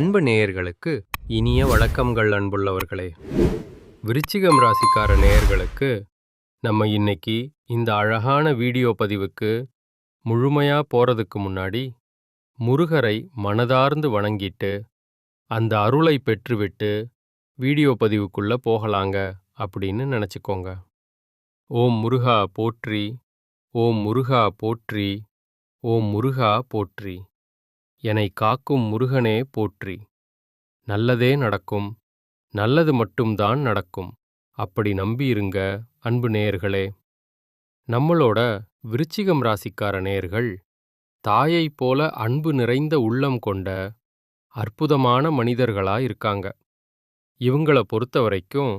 அன்பு நேயர்களுக்கு இனிய வணக்கங்கள் அன்புள்ளவர்களே. விருச்சிகம் ராசிக்கார நேயர்களுக்கு நம்ம இன்னைக்கு இந்த அழகான வீடியோ பதிவுக்கு முழுமையா போறதுக்கு முன்னாடி முருகரை மனதார்ந்து வணங்கிட்டு அந்த அருளை பெற்றுவிட்டு வீடியோ பதிவுக்குள்ள போகலாங்க அப்படின்னு நினச்சிக்கோங்க. ஓம் முருகா போற்றி, ஓம் முருகா போற்றி, ஓம் முருகா போற்றி. என்னை காக்கும் முருகனே போற்றி. நல்லதே நடக்கும், நல்லது மட்டும்தான் நடக்கும். அப்படி நம்பியிருங்க அன்பு நேயர்களே. நம்மளோட விருச்சிகம் ராசிக்கார நேயர்கள் தாயைப் போல அன்பு நிறைந்த உள்ளம் கொண்ட அற்புதமான மனிதர்களா இருக்காங்க. இவங்கள பொறுத்த வரைக்கும்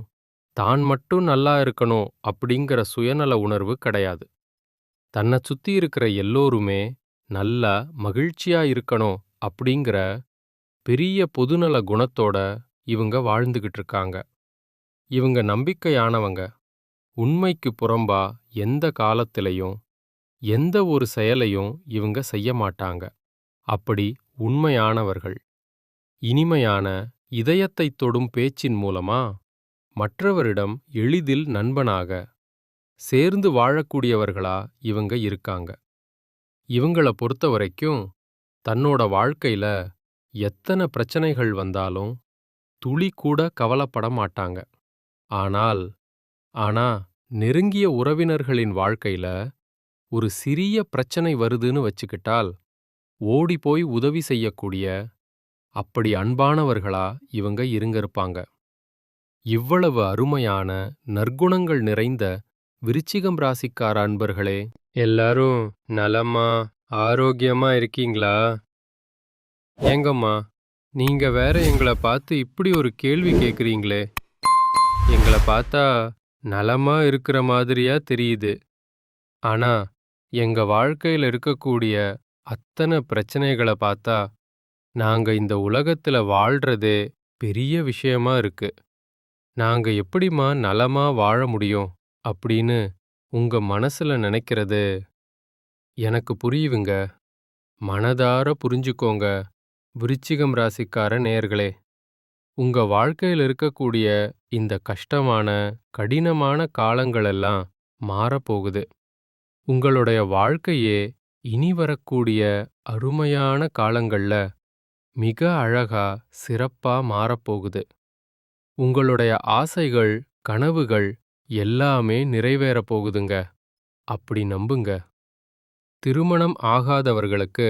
தான் மட்டும் நல்லா இருக்கணும் அப்படிங்கிற சுயநல உணர்வு கிடையாது. தன்னை சுற்றி இருக்கிற எல்லோருமே நல்லா மகிழ்ச்சியா இருக்கணும் அப்படிங்கிற பெரிய பொதுநல குணத்தோட இவங்க வாழ்ந்துகிட்டு இருக்காங்க. இவங்க நம்பிக்கையானவங்க. உண்மைக்கு புறம்பா எந்த காலத்திலையும் எந்த ஒரு செயலையும் இவங்க செய்ய மாட்டாங்க. அப்படி உண்மையானவர்கள். இனிமையான இதயத்தை தொடும் பேச்சின் மூலமா மற்றவரிடம் எளிதில் நண்பனாக சேர்ந்து வாழக்கூடியவர்களா இவங்க இருக்காங்க. இவங்கள பொறுத்த வரைக்கும் தன்னோட வாழ்க்கையில எத்தனை பிரச்சனைகள் வந்தாலும் துளி கூட கவலைப்பட மாட்டாங்க. ஆனா நெருங்கிய உறவினர்களின் வாழ்க்கையில ஒரு சிறிய பிரச்சனை வருதுன்னு வச்சுக்கிட்டால் ஓடி போய் உதவி செய்யக்கூடிய அப்படி அன்பானவர்களா இவங்க இருப்பாங்க. இவ்வளவு அருமையான நற்குணங்கள் நிறைந்த விருச்சிகம் ராசிக்கார அன்பர்களே, எல்லாரும் நலமா ஆரோக்கியமா இருக்கீங்களா? ஏங்கம்மா, நீங்க வேற எங்களை பார்த்து இப்படி ஒரு கேள்வி கேட்குறீங்களே. எங்களை பார்த்தா நலமா இருக்கிற மாதிரியா தெரியுது. ஆனா எங்க வாழ்க்கையில் இருக்கக்கூடிய அத்தனை பிரச்சனைகளை பார்த்தா நாங்க இந்த உலகத்துல வாழ்றதே பெரிய விஷயமா இருக்கு. நாங்க எப்படிம்மா நலமா வாழ முடியும் அப்படின்னு உங்க மனசுல நினைக்கிறது எனக்கு புரியுதுங்க. மனதார புரிஞ்சுக்கோங்க விருச்சிகம் ராசிக்கார நேயர்களே. உங்க வாழ்க்கையில் இருக்கக்கூடிய இந்த கஷ்டமான கடினமான காலங்களெல்லாம் மாறப்போகுது. உங்களுடைய வாழ்க்கையே இனி வரக்கூடிய அருமையான காலங்கள்ல மிக அழகா சிறப்பா மாறப்போகுது. உங்களுடைய ஆசைகள் கனவுகள் எல்லாமே நிறைவேறப் போகுதுங்க. அப்படி நம்புங்க. திருமணம் ஆகாதவர்களுக்கு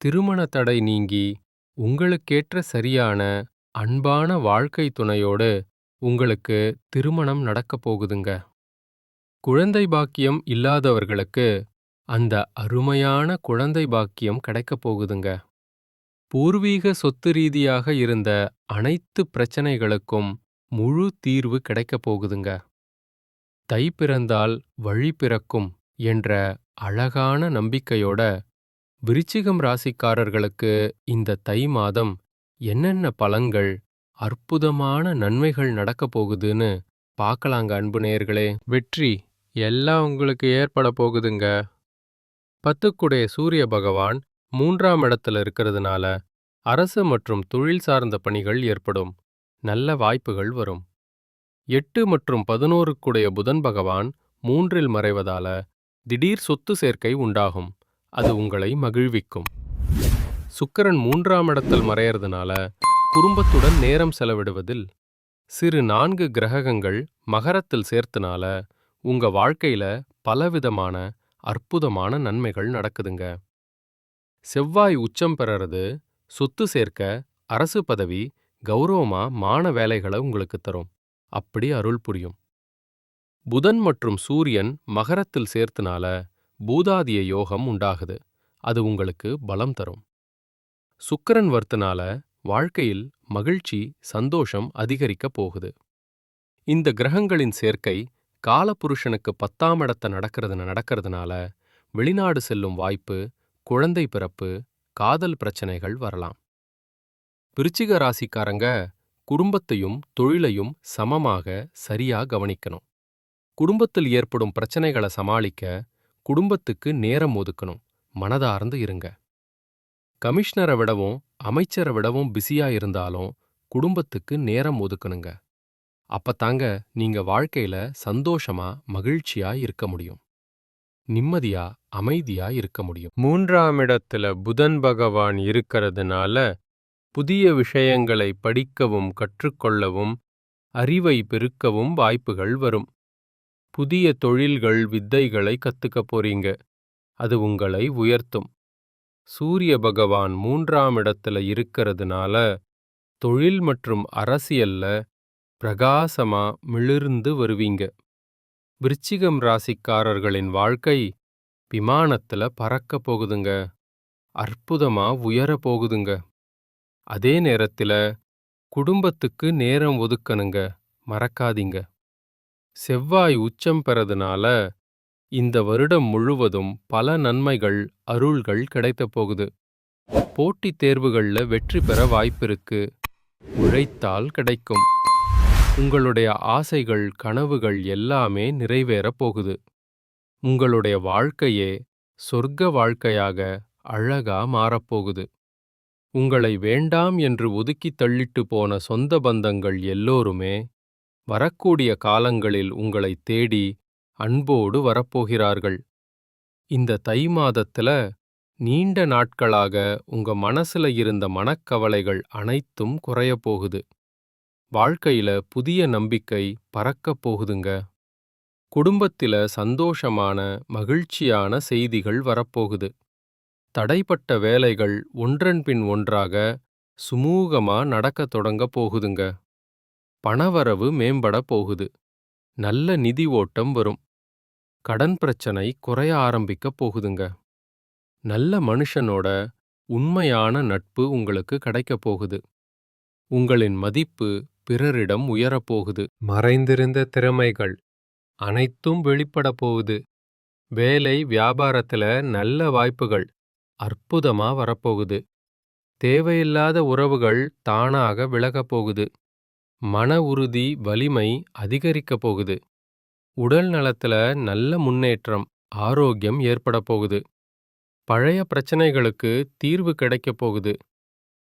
திருமண தடை நீங்கி உங்களுக்கேற்ற சரியான அன்பான வாழ்க்கை துணையோடு உங்களுக்கு திருமணம் நடக்கப் போகுதுங்க. குழந்தை பாக்கியம் இல்லாதவர்களுக்கு அந்த அருமையான குழந்தை பாக்கியம் கிடைக்கப் போகுதுங்க. பூர்வீக சொத்து ரீதியாக இருந்த அனைத்து பிரச்சனைகளுக்கும் முழு தீர்வு கிடைக்கப் போகுதுங்க. தை பிறந்தால் வழி பிறக்கும் என்ற அழகான நம்பிக்கையோட விருச்சிகம் ராசிக்காரர்களுக்கு இந்த தை மாதம் என்னென்ன பலன்கள், அற்புதமான நன்மைகள் நடக்கப் போகுதுன்னு பார்க்கலாங்க அன்பு நேயர்களே. வெற்றி எல்லாம் உங்களுக்கு ஏற்பட போகுதுங்க. 10க்குடைய சூரிய பகவான் 3ஆம் இடத்துல இருக்கிறதுனால அரசு மற்றும் தொழில் சார்ந்த பணிகள் ஏற்படும். நல்ல வாய்ப்புகள் வரும். 8 மற்றும் 11க்குடைய புதன் பகவான் 3இல் மறைவதால திடீர் சொத்து சேர்க்கை உண்டாகும். அது உங்களை மகிழ்விக்கும். சுக்கிரன் 3ஆம் இடத்தில் மறையறதுனால குடும்பத்துடன் நேரம் செலவிடுவதில் சிறு 4 கிரகங்கள் மகரத்தில் சேர்த்தனால உங்க வாழ்க்கையில பலவிதமான அற்புதமான நன்மைகள் நடக்குதுங்க. செவ்வாய் உச்சம் பெறது சொத்து சேர்க்க, அரசு பதவி, கௌரவமா மான வேலைகளை உங்களுக்கு தரும். அப்படி அருள் புரியும். புதன் மற்றும் சூரியன் மகரத்தில் சேர்த்தனால பூதாதிய யோகம் உண்டாகுது. அது உங்களுக்கு பலம் தரும். சுக்கிரன் வர்த்தனால வாழ்க்கையில் மகிழ்ச்சி சந்தோஷம் அதிகரிக்க போகுது. இந்த கிரகங்களின் சேர்க்கை காலபுருஷனுக்கு 10ஆம் இடத்தை நடக்கிறதுனால வெளிநாடு செல்லும் வாய்ப்பு, குழந்தை பிறப்பு, காதல் பிரச்சனைகள் வரலாம். விருச்சிக ராசிக்காரங்க குடும்பத்தையும் தொழிலையும் சமமாக சரியா கவனிக்கணும். குடும்பத்தில் ஏற்படும் பிரச்சனைகளை சமாளிக்க குடும்பத்துக்கு நேரம் ஒதுக்கணும். மனதார்ந்து இருங்க. கமிஷனரை விடவும் அமைச்சரை விடவும் பிஸியா இருந்தாலும் குடும்பத்துக்கு நேரம் ஒதுக்கணுங்க. அப்பத்தாங்க நீங்க வாழ்க்கையில சந்தோஷமா மகிழ்ச்சியா இருக்க முடியும். நிம்மதியா அமைதியா இருக்க முடியும். 3ஆம் இடத்துல புதன் பகவான் இருக்கிறதுனால புதிய விஷயங்களை படிக்கவும் கற்றுக்கொள்ளவும் அறிவை பெருக்கவும் வாய்ப்புகள் வரும். புதிய தொழில்கள் வித்தைகளை கத்துக்க போறீங்க. அது உங்களை உயர்த்தும். சூரிய பகவான் 3ஆம் இடத்துல இருக்கிறதுனால தொழில் மற்றும் அரசியல்ல பிரகாசமா மிளிர்ந்து வருவீங்க. விருச்சிகம் ராசிக்காரர்களின் வாழ்க்கை விமானத்துல பறக்க போகுதுங்க. அற்புதமா உயர போகுதுங்க. அதே நேரத்துல குடும்பத்துக்கு நேரம் ஒதுக்கணுங்க, மறக்காதீங்க. செவ்வாய் உச்சம் பெறதுனால இந்த வருடம் முழுவதும் பல நன்மைகள் அருள்கள் கிடைக்கப் போகுது. போட்டித் தேர்வுகள்ல வெற்றி பெற வாய்ப்பிருக்கு. உழைத்தால் கிடைக்கும். உங்களுடைய ஆசைகள் கனவுகள் எல்லாமே நிறைவேறப் போகுது. உங்களுடைய வாழ்க்கையே சொர்க்க வாழ்க்கையாக அழகா மாறப்போகுது. உங்களை வேண்டாம் என்று ஒதுக்கித் தள்ளிட்டு போன சொந்த பந்தங்கள் எல்லோருமே வரக்கூடிய காலங்களில் உங்களை தேடி அன்போடு வரப்போகிறார்கள். இந்த தை மாதத்துல நீண்ட நாட்களாக உங்க மனசுல இருந்த மனக்கவலைகள் அனைத்தும் குறையப் போகுது. வாழ்க்கையில புதிய நம்பிக்கை பறக்கப் போகுதுங்க. குடும்பத்தில சந்தோஷமான மகிழ்ச்சியான செய்திகள் வரப்போகுது. தடைப்பட்ட வேலைகள் ஒன்றன்பின் ஒன்றாக சுமூகமா நடக்கத் தொடங்கப் போகுதுங்க. பணவரவு மேம்பட போகுது. நல்ல நிதி ஓட்டம் வரும். கடன் பிரச்சனை குறைய ஆரம்பிக்கப் போகுதுங்க. நல்ல மனுஷனோட உண்மையான நட்பு உங்களுக்கு கிடைக்கப் போகுது. உங்களின் மதிப்பு பிறரிடம் உயரப்போகுது. மறைந்திருந்த திறமைகள் அனைத்தும் வெளிப்படப் போகுது. வேலை வியாபாரத்துல நல்ல வாய்ப்புகள் அற்புதமா வரப்போகுது. தேவையில்லாத உறவுகள் தானாக விலகப் போகுது. மன உறுதி வலிமை அதிகரிக்கப் போகுது. உடல் நலத்துல நல்ல முன்னேற்றம் ஆரோக்கியம் ஏற்படப் போகுது. பழைய பிரச்சனைகளுக்கு தீர்வு கிடைக்கப் போகுது.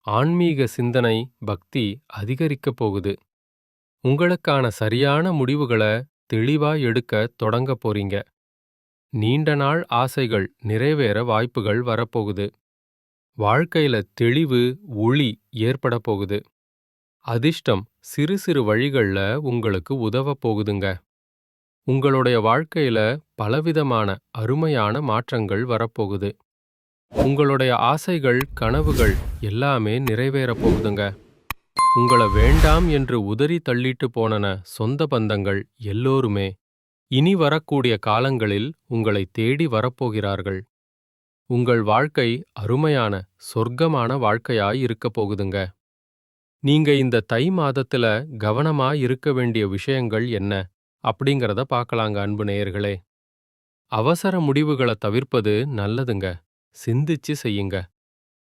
ஆன்மீக சிந்தனை பக்தி அதிகரிக்கப் போகுது. உங்களுக்கான சரியான முடிவுகளை தெளிவா எடுக்க தொடங்க போறீங்க. நீண்ட நாள் ஆசைகள் நிறைவேற வாய்ப்புகள் வரப்போகுது. வாழ்க்கையில தெளிவு ஒளி ஏற்பட போகுது. அதிர்ஷ்டம் சிறு சிறு வழிகள்ல உங்களுக்கு உதவப் போகுதுங்க. உங்களுடைய வாழ்க்கையில பலவிதமான அருமையான மாற்றங்கள் வரப்போகுது. உங்களுடைய ஆசைகள் கனவுகள் எல்லாமே நிறைவேறப் போகுதுங்க. உங்களை வேண்டாம் என்று உதறி தள்ளிட்டு போனன சொந்த பந்தங்கள் எல்லோருமே இனி வரக்கூடிய காலங்களில் உங்களை தேடி வரப்போகிறார்கள். உங்கள் வாழ்க்கை அருமையான சொர்க்கமான வாழ்க்கையாய் இருக்கப் போகுதுங்க. நீங்க இந்த தை மாதத்துல கவனமா இருக்க வேண்டிய விஷயங்கள் என்ன அப்படிங்கறத பார்க்கலாங்க அன்பு நேயர்களே. அவசர முடிவுகளை தவிர்ப்பது நல்லதுங்க. சிந்திச்சு செய்யுங்க.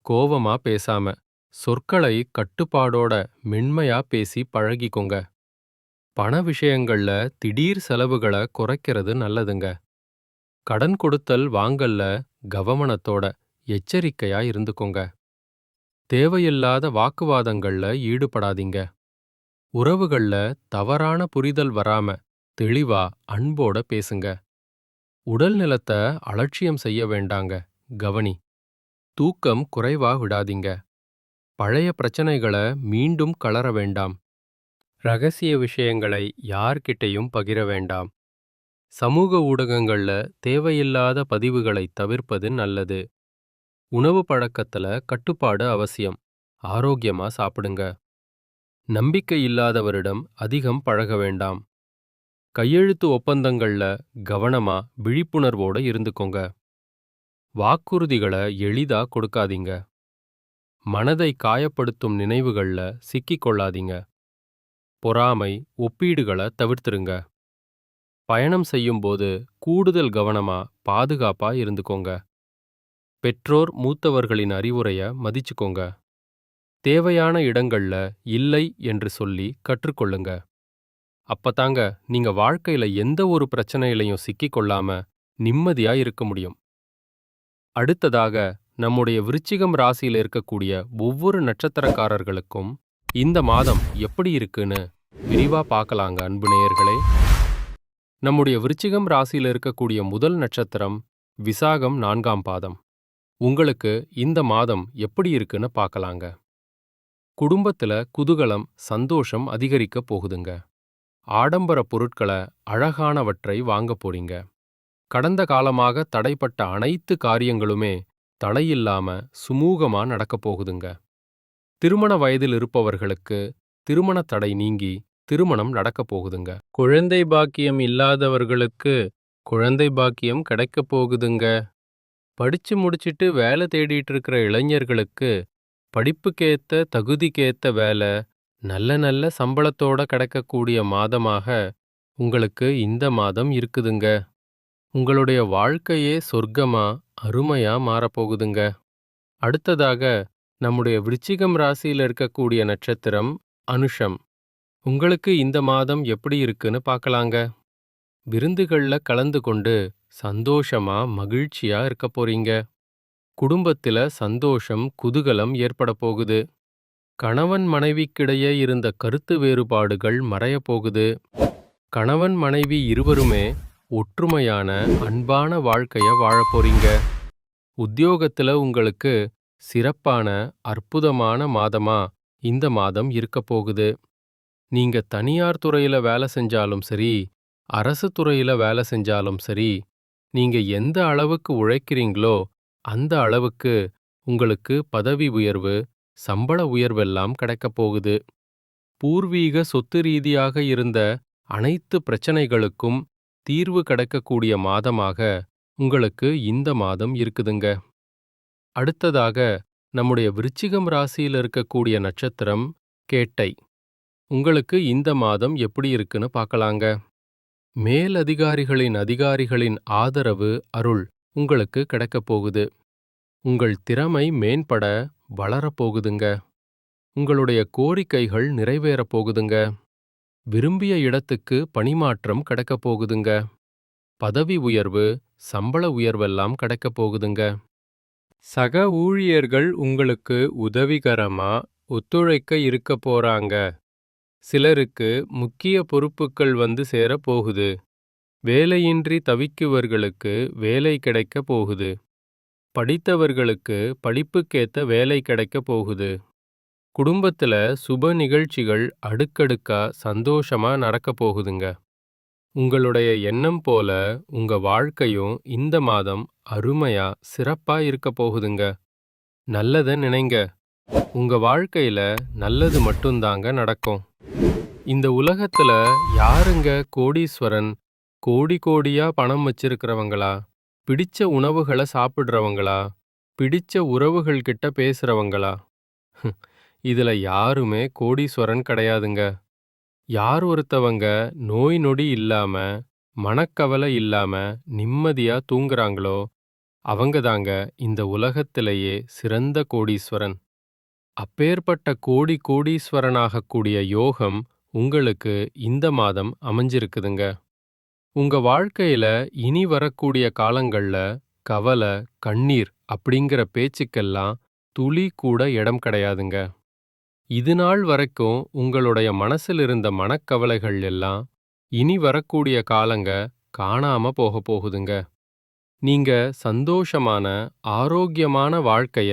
கோவமா பேசாம சொற்களை கட்டுப்பாடோட மென்மையா பேசி பழகிக்கோங்க. பண விஷயங்கள்ல திடீர் செலவுகளை குறைக்கிறது நல்லதுங்க. கடன் கொடுத்தல் வாங்கல்ல கவனத்தோட எச்சரிக்கையா இருந்துக்கோங்க. தேவையில்லாத வாக்குவாதங்கள்ல ஈடுபடாதீங்க. உறவுகள்ல தவறான புரிதல் வராம தெளிவா அன்போட பேசுங்க. உடல் நலத்தை அலட்சியம் செய்ய வேண்டாங்க. கவனி. தூக்கம் குறைவா விடாதீங்க. பழைய பிரச்சனைகளை மீண்டும் கலர வேண்டாம். ரகசிய விஷயங்களை யார்கிட்டையும் பகிர வேண்டாம். சமூக ஊடகங்கள்ல தேவையில்லாத பதிவுகளை தவிர்ப்பது நல்லது. உணவு பழக்கத்துல கட்டுப்பாடு அவசியம். ஆரோக்கியமா சாப்பிடுங்க. நம்பிக்கை இல்லாதவரிடம் அதிகம் பழக வேண்டாம். கையெழுத்து ஒப்பந்தங்கள்ல கவனமா விழிப்புணர்வோட இருந்துக்கோங்க. வாக்குறுதிகளை எளிதா கொடுக்காதீங்க. மனதை காயப்படுத்தும் நினைவுகள்ல சிக்கிக் கொள்ளாதீங்க. பொறாமை ஒப்பீடுகளை தவிர்த்துருங்க. பயணம் செய்யும்போது கூடுதல் கவனமா பாதுகாப்பா இருந்துக்கோங்க. பெற்றோர் மூத்தவர்களின் அறிவுரைய மதிச்சுக்கோங்க. தேவையான இடங்கள்ல இல்லை என்று சொல்லி கற்றுக்கொள்ளுங்க. அப்பதாங்க நீங்க வாழ்க்கையில எந்த ஒரு பிரச்சனையிலையும் சிக்கிக் கொள்ளாம நிம்மதியா இருக்க முடியும். அடுத்ததாக நம்முடைய விருச்சிகம் ராசியில இருக்கக்கூடிய ஒவ்வொரு நட்சத்திரக்காரர்களுக்கும் இந்த மாதம் எப்படி இருக்குன்னு விரிவா பார்க்கலாங்க அன்பு நேயர்களே. நம்முடைய விருச்சிகம் ராசியில இருக்கக்கூடிய முதல் நட்சத்திரம் விசாகம் 4ஆம் பாதம். உங்களுக்கு இந்த மாதம் எப்படி இருக்குன்னு பார்க்கலாங்க. குடும்பத்துல குதூகலம், சந்தோஷம் அதிகரிக்க போகுதுங்க. ஆடம்பர பொருட்களை, அழகானவற்றை வாங்க போறீங்க. கடந்த காலமாக தடைப்பட்ட அனைத்து காரியங்களுமே தடையில்லாம சுமூகமா நடக்கப் போகுதுங்க. திருமண வயதில் இருப்பவர்களுக்கு திருமண தடை நீங்கி திருமணம் நடக்கப் போகுதுங்க. குழந்தை பாக்கியம் இல்லாதவர்களுக்கு குழந்தை பாக்கியம் கிடைக்கப் போகுதுங்க. படிச்சு முடிச்சிட்டு வேலை தேடிட்டு இருக்கிற இளைஞர்களுக்கு படிப்புக்கேத்த தகுதிக்கேத்த வேலை நல்ல நல்ல சம்பளத்தோட கிடைக்கக்கூடிய மாதமாக உங்களுக்கு இந்த மாதம் இருக்குதுங்க. உங்களுடைய வாழ்க்கையே சொர்க்கமா அருமையா மாறப்போகுதுங்க. அடுத்ததாக நம்முடைய விருச்சிகம் ராசியில இருக்கக்கூடிய நட்சத்திரம் அனுஷம். உங்களுக்கு இந்த மாதம் எப்படி இருக்குன்னு பார்க்கலாங்க. விருந்துகள்ல கலந்து கொண்டு சந்தோஷமா மகிழ்ச்சியா இருக்க போறீங்க. குடும்பத்தில சந்தோஷம், குதூகலம் ஏற்பட போகுது. கணவன் மனைவிக்கிடையே இருந்த கருத்து வேறுபாடுகள் மறையப் போகுது. கணவன் மனைவி இருவருமே ஒற்றுமையான அன்பான வாழ்க்கைய வாழப் போறீங்க. உத்தியோகத்துல உங்களுக்கு சிறப்பான அற்புதமான மாதமா இந்த மாதம் இருக்கப் போகுது. நீங்க தனியார் துறையில வேலை செஞ்சாலும் சரி, அரசு துறையில வேலை செஞ்சாலும் சரி, நீங்க எந்த அளவுக்கு உழைக்கிறீங்களோ அந்த அளவுக்கு உங்களுக்கு பதவி உயர்வு, சம்பள உயர்வெல்லாம் கிடைக்கப் போகுது. பூர்வீக சொத்து ரீதியாக இருந்த அனைத்து பிரச்சனைகளுக்கும் தீர்வு கிடைக்கக்கூடிய மாதமாக உங்களுக்கு இந்த மாதம் இருக்குதுங்க. அடுத்ததாக நம்முடைய விருச்சிகம் ராசியில இருக்கக்கூடிய நட்சத்திரம் கேட்டை. உங்களுக்கு இந்த மாதம் எப்படி இருக்குன்னு பார்க்கலாங்க. அதிகாரிகளின் ஆதரவு, அருள் உங்களுக்கு கிடைக்கப் போகுது. உங்கள் திறமை மேம்பட வளரப்போகுதுங்க. உங்களுடைய கோரிக்கைகள் நிறைவேறப் போகுதுங்க. விரும்பிய இடத்துக்கு பணிமாற்றம் கிடைக்கப் போகுதுங்க. பதவி உயர்வு, சம்பள உயர்வெல்லாம் கிடைக்கப் போகுதுங்க. சக ஊழியர்கள் உங்களுக்கு உதவிகரமா ஒத்துழைக்க இருக்க போறாங்க. சிலருக்கு முக்கிய பொறுப்புகள் வந்து சேர போகுது. வேலையின்றி தவிக்குவர்களுக்கு வேலை கிடைக்க போகுது. படித்தவர்களுக்கு படிப்புக்கேத்த வேலை கிடைக்க போகுது. குடும்பத்துல சுப நிகழ்ச்சிகள் அடுக்கடுக்கா சந்தோஷமா நடக்க போகுதுங்க. உங்களுடைய எண்ணம் போல உங்க வாழ்க்கையும் இந்த மாதம் அருமையா சிறப்பா இருக்க போகுதுங்க. நல்லத நினைங்க. உங்க வாழ்க்கையில நல்லது மட்டும்தாங்க நடக்கும். இந்த உலகத்துல யாருங்க கோடீஸ்வரன்? கோடி கோடியா பணம் வச்சிருக்கிறவங்களா? பிடிச்ச உணவுகளை சாப்பிடுறவங்களா? பிடிச்ச உறவுகள் கிட்ட பேசுறவங்களா? இதுல யாருமே கோடீஸ்வரன் கிடையாதுங்க. யார் ஒருத்தவங்க நோய் நொடி இல்லாம, மனக்கவலை இல்லாம நிம்மதியா தூங்குறாங்களோ அவங்கதாங்க இந்த உலகத்திலேயே சிறந்த கோடீஸ்வரன். அப்பேற்பட்ட கோடீஸ்வரனாகக்கூடிய யோகம் உங்களுக்கு இந்த மாதம் அமைஞ்சிருக்குதுங்க. உங்க வாழ்க்கையில இனி வரக்கூடிய காலங்கள்ல கவலை, கண்ணீர் அப்படிங்கிற பேச்சுக்கெல்லாம் துளி கூட இடம் கிடையாதுங்க. இது நாள் வரைக்கும் உங்களுடைய மனசில் இருந்த மனக்கவலைகள் எல்லாம் இனி வரக்கூடிய காலங்க காணாம போக போகுதுங்க. நீங்க சந்தோஷமான, ஆரோக்கியமான வாழ்க்கைய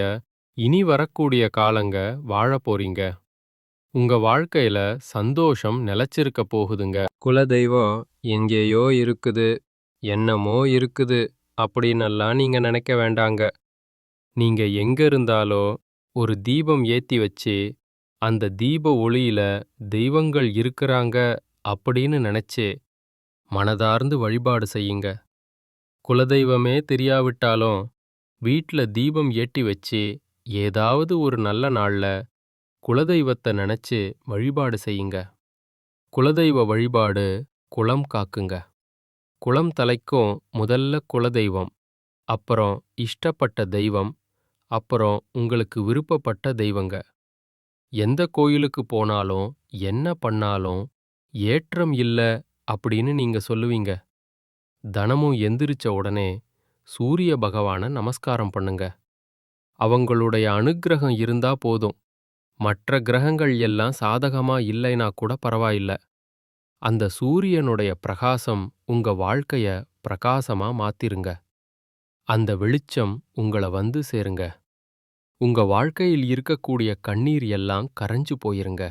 இனி வரக்கூடிய காலங்க வாழப் போறீங்க. உங்க வாழ்க்கையில சந்தோஷம் நிலைச்சிருக்க போகுதுங்க. குலதெய்வம் எங்கேயோ இருக்குது, என்னமோ இருக்குது அப்படின்னெல்லாம் நீங்க நினைக்க வேண்டாங்க. நீங்க எங்க இருந்தாலோ ஒரு தீபம் ஏத்தி வச்சு அந்த தீப ஒளியில தெய்வங்கள் இருக்கிறாங்க அப்படின்னு நினைச்சு மனதார்ந்து வழிபாடு செய்யுங்க. குலதெய்வமே தெரியாவிட்டாலும் வீட்ல தீபம் ஏற்றி வச்சு ஏதாவது ஒரு நல்ல நாள்ல குலதெய்வத்தை நினைச்சு வழிபாடு செய்யுங்க. குலதெய்வ வழிபாடு குலம் காக்குங்க. குலம் தலைக்கும் முதல்ல குலதெய்வம், அப்புறம் இஷ்டப்பட்ட தெய்வம், அப்புறம் உங்களுக்கு விருப்பப்பட்ட தெய்வங்க. எந்த கோயிலுக்கு போனாலும் என்ன பண்ணாலும் ஏற்றம் இல்ல அப்படின்னு நீங்க சொல்லுவீங்க. தினமும் எந்திரிச்ச உடனே சூரிய பகவான நமஸ்காரம் பண்ணுங்க. அவங்களுடைய அனுக்கிரகம் இருந்தா போதும். மற்ற கிரகங்கள் எல்லாம் சாதகமா இல்லைனா கூட பரவாயில்ல. அந்த சூரியனுடைய பிரகாசம் உங்க வாழ்க்கைய பிரகாசமா மாத்திருங்க. அந்த வெளிச்சம் உங்கள வந்து சேருங்க. உங்க வாழ்க்கையில் இருக்கக்கூடிய கண்ணீர் எல்லாம் கரைஞ்சு போயிருங்க.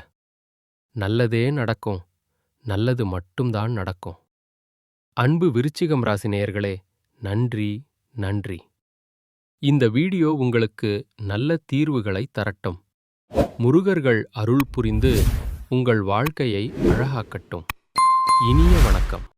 நல்லதே நடக்கும். நல்லது மட்டும்தான் நடக்கும். அன்பு விருச்சிகம் ராசி நேயர்களே, நன்றி, நன்றி. இந்த வீடியோ உங்களுக்கு நல்ல தீர்வுகளை தரட்டும். முருகர்கள் அருள் புரிந்து உங்கள் வாழ்க்கையை அழகாக்கட்டும். இனிய வணக்கம்.